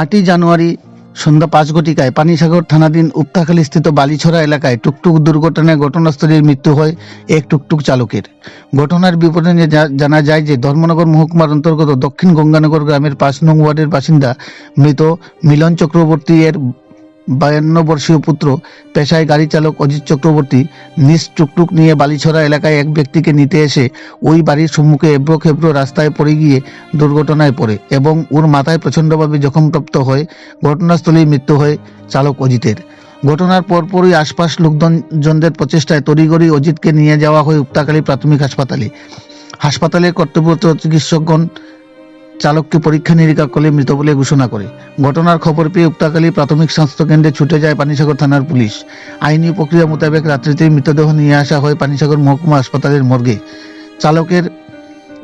8ই জানুয়ারি সন্ধ্যা 5 ঘটিকায় পানিসাগর থানাধীন উপতাখালীস্থিত বালিছড়া এলাকায় টুকটুক দুর্ঘটনায় ঘটনাস্থলে মৃত্যু হয় এক টুকটুক চালকের। ঘটনার বিবরণে জানা যায় যে ধর্মনগর মহকুমার অন্তর্গত দক্ষিণ গঙ্গানগর গ্রামের 5 নং ওয়ার্ডের বাসিন্দা মৃত মিলন চক্রবর্তী এর 52 বর্ষীয় পুত্র পেশায় গাড়ি চালক অজিত চক্রবর্তী নিজ টুকটুক নিয়ে বালিছড়া এলাকায় এক ব্যক্তিকে নিতে এসে ওই বাড়ির সম্মুখে এবড়ো খেবড়ো রাস্তায় পড়ে গিয়ে দুর্ঘটনায় পড়ে এবং ওর মাথায় প্রচণ্ডভাবে জখমপ্রাপ্ত হয়। ঘটনাস্থলেই মৃত্যু হয় চালক অজিতের। ঘটনার পরপরই আশপাশ লোকজনদের প্রচেষ্টায় তড়িঘড়ি অজিতকে নিয়ে যাওয়া হয় উপতাখালী প্রাথমিক হাসপাতালে। হাসপাতালের কর্তব্যরত চিকিৎসকগণ চালককে পরীক্ষা নিরীক্ষা করে মৃত বলে ঘোষণা করে। ঘটনার খবর পেয়ে উপতাখালী প্রাথমিক স্বাস্থ্য কেন্দ্রে ছুটে যায় পানিসাগর থানার পুলিশ। আইনি প্রক্রিয়া মোতাবেক রাত্রিতেই মৃতদেহ নিয়ে আসা হয় পানিসাগর মহকুমা হাসপাতালের মর্গে। চালকের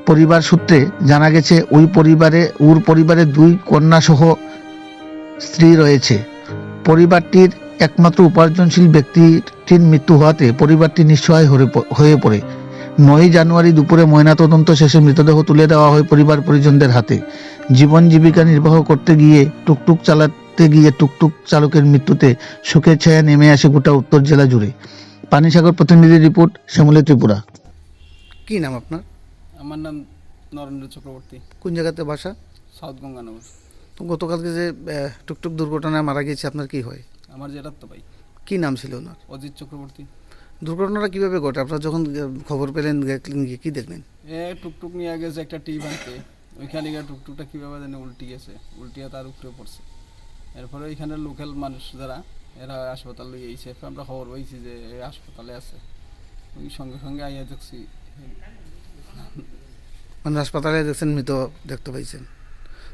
পরিবার সূত্রে জানা গেছে ওর পরিবারে 2 কন্যা সহ স্ত্রী রয়েছে। পরিবারটির একমাত্র উপার্জনশীল ব্যক্তিটির মৃত্যু হওয়াতে পরিবারটি নিঃসহায় হয়ে পড়ে। 9 জানুয়ারি দুপুরে ময়নাতদন্ত শেষে মৃতদেহ তুলে দেওয়া হয় পরিবার পরিজনদের হাতে। জীবন জীবিকা নির্বাহ করতে গিয়ে টুকটুক চালাতে গিয়ে টুকটুক চালকের মৃত্যুতে শোকের ছায়া নেমে আসে গোটা উত্তর জেলা জুড়ে। পানিসাগর প্রতিনিধি রিপোর্ট, শ্যামলী ত্রিপুরা। কি নাম আপনার? আমার নাম নরেন্দ্র চক্রবর্তী। কোন জায়গাতে বাসা? সাউথ গঙ্গানগর। তো গতকালকে যে টুকটুক দুর্ঘটনায় মারা গেছে, আপনার কি হয়? আমার জেঠার তো ভাই। কি নাম ছিল ওনার? অজিত চক্রবর্তী। দুর্ঘটনাটা কিভাবে ঘটে? আপনারা যখন খবর পেলেন দেখলেন কি দেখলেন? টুকটুক নিয়ে গেছে একটা টিপ আনতে, ওইখানে গিয়ে টুকটুকটা কীভাবে জানে উল্টি গেছে, উল্টিয়ে তার উপরে পড়ছে। এরপরে ওইখানে লোকাল মানুষ যারা এরা হাসপাতালে গিয়েছে, আমরা খবর পাইছি যে হাসপাতালে আছে। ওই সঙ্গে সঙ্গে আইয়া দেখছি। মানে হাসপাতালে দেখছেন মৃত দেখতে পাইছেন?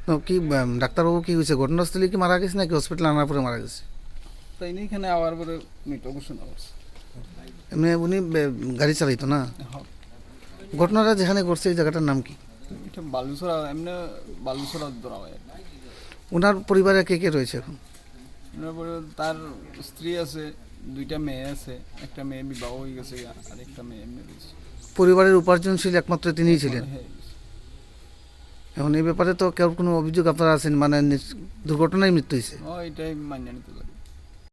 তো কি ডাক্তারবাবু কি হয়েছে? ঘটনাস্থলে কি মারা গেছে নাকি হসপিটালে আনার পরে মারা গেছে? তাই নিয়ে এখানে আবার পরে মৃত ঘোষণা করছে। এমনি উনি গাড়ি চালাইতো না? ঘটনাটা যেখানে ঘটছে এই জায়গাটার নাম কি? এটা বালুছড়া, এমনি বালুছড়া ধরা হয়। ওনার পরিবারে কে কে রয়েছে এখন? তারপরে তার স্ত্রী আছে, 2টা মেয়ে আছে, একটা মেয়ে বিবাহ হয়ে গেছে আর একটা মেয়ে এমনি রয়েছে। পরিবারের উপার্জনশীল একমাত্র তিনিই ছিলেন। হ্যাঁ। এখন এই ব্যাপারে তো কেউ কোনো অভিযোগ আপনারা আছেন, মানে দুর্ঘটনায় মৃত্যু হয়েছে? এটাই মান্য নিতে লাগে।